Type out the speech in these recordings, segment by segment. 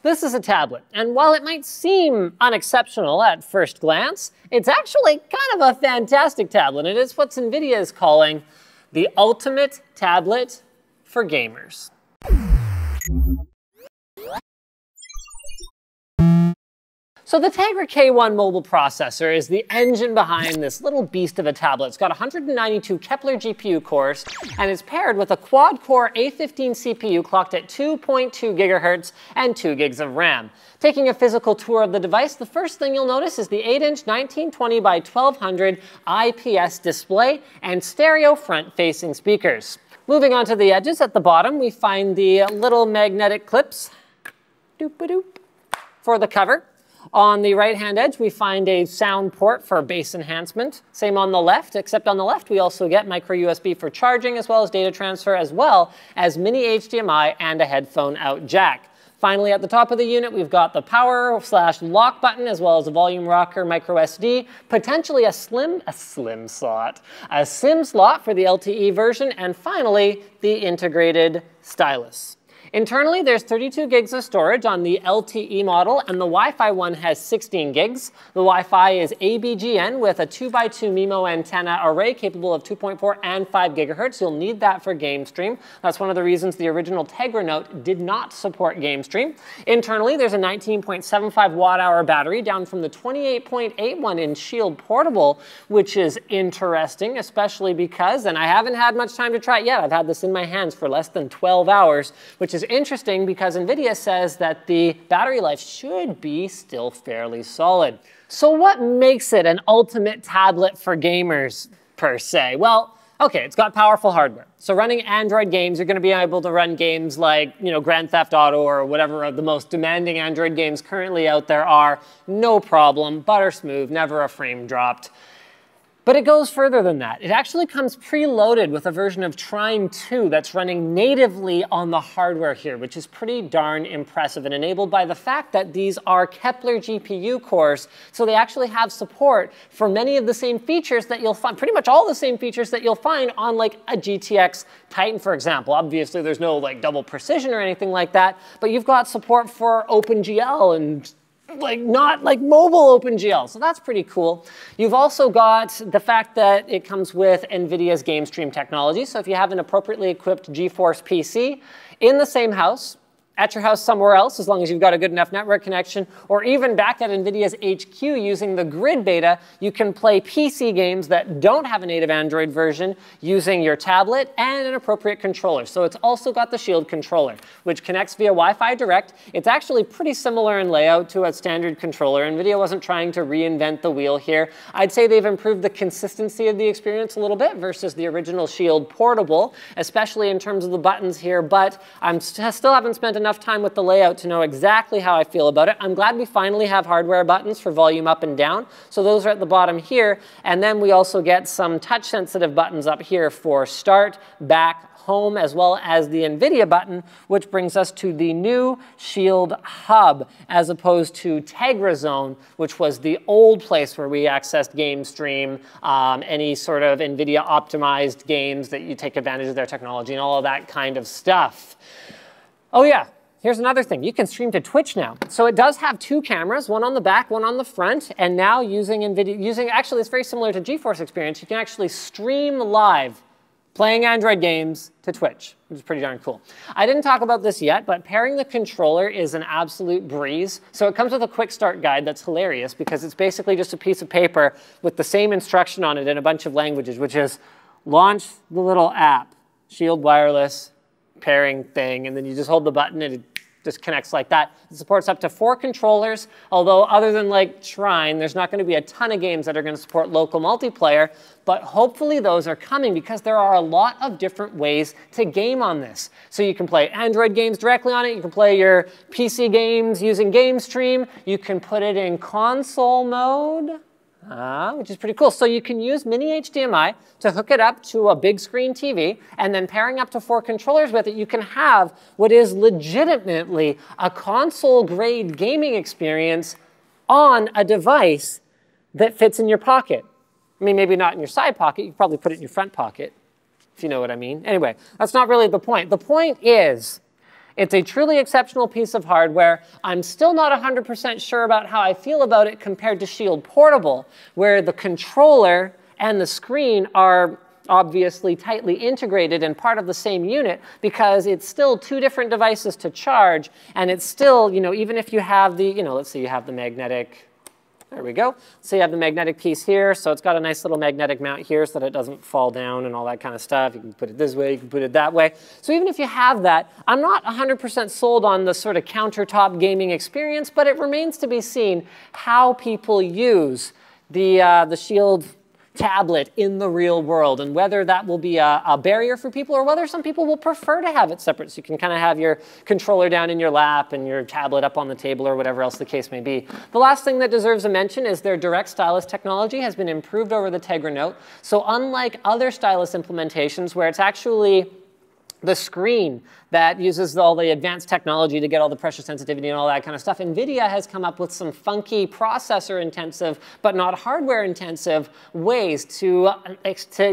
This is a tablet, and while it might seem unexceptional at first glance, it's actually kind of a fantastic tablet. It is what Nvidia is calling the ultimate tablet for gamers. So the Tegra K1 mobile processor is the engine behind this little beast of a tablet. It's got 192 Kepler GPU cores, and it's paired with a quad-core A15 CPU clocked at 2.2 gigahertz and 2 gigs of RAM. Taking a physical tour of the device, the first thing you'll notice is the 8-inch 1920 by 1200 IPS display and stereo front-facing speakers. Moving on to the edges, at the bottom we find the little magnetic clips for the cover. On the right-hand edge, we find a sound port for bass enhancement. Same on the left, except on the left, we also get micro USB for charging, as well as data transfer, as well as mini HDMI and a headphone out jack. Finally, at the top of the unit, we've got the power/lock button, as well as a volume rocker, micro SD, potentially a SIM slot for the LTE version, and finally, the integrated stylus. Internally, there's 32 gigs of storage on the LTE model, and the Wi-Fi one has 16 gigs. The Wi-Fi is ABGN with a 2x2 MIMO antenna array capable of 2.4 and 5 gigahertz. You'll need that for GameStream. That's one of the reasons the original Tegra Note did not support GameStream. Internally, there's a 19.75 watt-hour battery, down from the 28.81 in Shield Portable, which is interesting, especially because, and I haven't had much time to try it yet, I've had this in my hands for less than 12 hours, which is interesting because Nvidia says that the battery life should be still fairly solid. So what makes it an ultimate tablet for gamers, per se? Well, okay, it's got powerful hardware. So running Android games, you're going to be able to run games like, Grand Theft Auto or whatever of the most demanding Android games currently out there are. No problem, butter smooth, never a frame dropped. But it goes further than that. It actually comes preloaded with a version of Trine 2 that's running natively on the hardware here, which is pretty darn impressive and enabled by the fact that these are Kepler GPU cores, so they actually have support for many of the same features that you'll find, pretty much all the same features that you'll find on like a GTX Titan, for example. Obviously, there's no like double precision or anything like that, but you've got support for OpenGL and not like mobile OpenGL, so that's pretty cool. You've also got the fact that it comes with NVIDIA's GameStream technology, so if you have an appropriately equipped GeForce PC in the same house, at your house somewhere else, as long as you've got a good enough network connection, or even back at NVIDIA's HQ using the Grid beta, you can play PC games that don't have a native Android version using your tablet and an appropriate controller. So it's also got the Shield controller, which connects via Wi-Fi Direct. It's actually pretty similar in layout to a standard controller. NVIDIA wasn't trying to reinvent the wheel here. I'd say they've improved the consistency of the experience a little bit versus the original Shield Portable, especially in terms of the buttons here, but I still haven't spent enough time with the layout to know exactly how I feel about it. I'm glad we finally have hardware buttons for volume up and down. So those are at the bottom here. And then we also get some touch sensitive buttons up here for start, back, home, as well as the NVIDIA button, which brings us to the new Shield Hub, as opposed to Tegra Zone, which was the old place where we accessed GameStream, any sort of NVIDIA optimized games that you take advantage of their technology and all of that kind of stuff. Oh yeah, here's another thing. You can stream to Twitch now. So it does have two cameras, one on the back, one on the front, and now using NVIDIA, actually it's very similar to GeForce Experience, you can actually stream live playing Android games to Twitch, which is pretty darn cool. I didn't talk about this yet, but pairing the controller is an absolute breeze. So it comes with a quick start guide that's hilarious because it's basically just a piece of paper with the same instruction on it in a bunch of languages, which is launch the little app, Shield Wireless, pairing thing, and then you just hold the button and it just connects like that. It supports up to 4 controllers, although other than like Trine, there's not going to be a ton of games that are going to support local multiplayer, but hopefully those are coming because there are a lot of different ways to game on this. So you can play Android games directly on it, you can play your PC games using GameStream, you can put it in console mode, which is pretty cool. So you can use mini HDMI to hook it up to a big screen TV, and then pairing up to 4 controllers with it, you can have what is legitimately a console-grade gaming experience on a device that fits in your pocket. I mean, maybe not in your side pocket. You could probably put it in your front pocket, if you know what I mean. Anyway, that's not really the point. The point is, It's a truly exceptional piece of hardware. I'm still not 100% sure about how I feel about it compared to Shield Portable, where the controller and the screen are obviously tightly integrated and part of the same unit, because it's still two different devices to charge, and it's still, even if you have the, let's say you have the magnetic, there we go. So you have the magnetic piece here, so it's got a nice little magnetic mount here so that it doesn't fall down and all that kind of stuff. You can put it this way, you can put it that way. So even if you have that, I'm not 100% sold on the sort of countertop gaming experience, but it remains to be seen how people use the Shield tablet in the real world, and whether that will be a barrier for people, or whether some people will prefer to have it separate, so you can kind of have your controller down in your lap and your tablet up on the table, or whatever else the case may be. The last thing that deserves a mention is their direct stylus technology has been improved over the Tegra Note. So unlike other stylus implementations where it's actually the screen that uses all the advanced technology to get all the pressure sensitivity and all that kind of stuff, Nvidia has come up with some funky processor-intensive, but not hardware-intensive ways to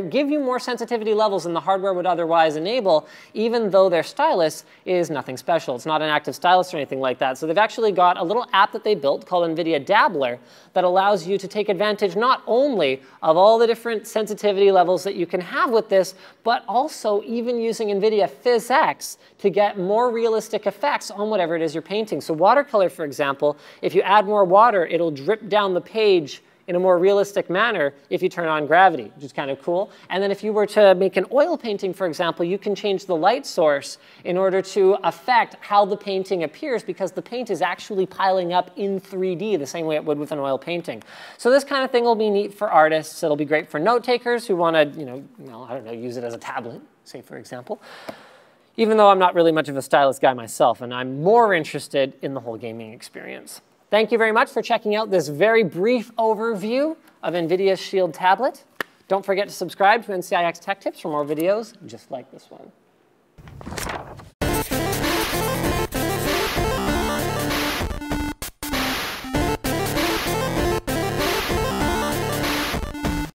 give you more sensitivity levels than the hardware would otherwise enable, even though their stylus is nothing special. It's not an active stylus or anything like that. So they've actually got a little app that they built called Nvidia Dabbler that allows you to take advantage not only of all the different sensitivity levels that you can have with this, but also even using Nvidia PhysX to get more realistic effects on whatever it is you're painting. So watercolor, for example, if you add more water, it'll drip down the page in a more realistic manner if you turn on gravity, which is kind of cool. And then if you were to make an oil painting, for example, you can change the light source in order to affect how the painting appears, because the paint is actually piling up in 3D the same way it would with an oil painting. So this kind of thing will be neat for artists. It'll be great for note takers who want to, I don't know, use it as a tablet, say, for example. Even though I'm not really much of a stylus guy myself, and I'm more interested in the whole gaming experience. Thank you very much for checking out this very brief overview of NVIDIA's Shield tablet. Don't forget to subscribe to NCIX Tech Tips for more videos just like this one.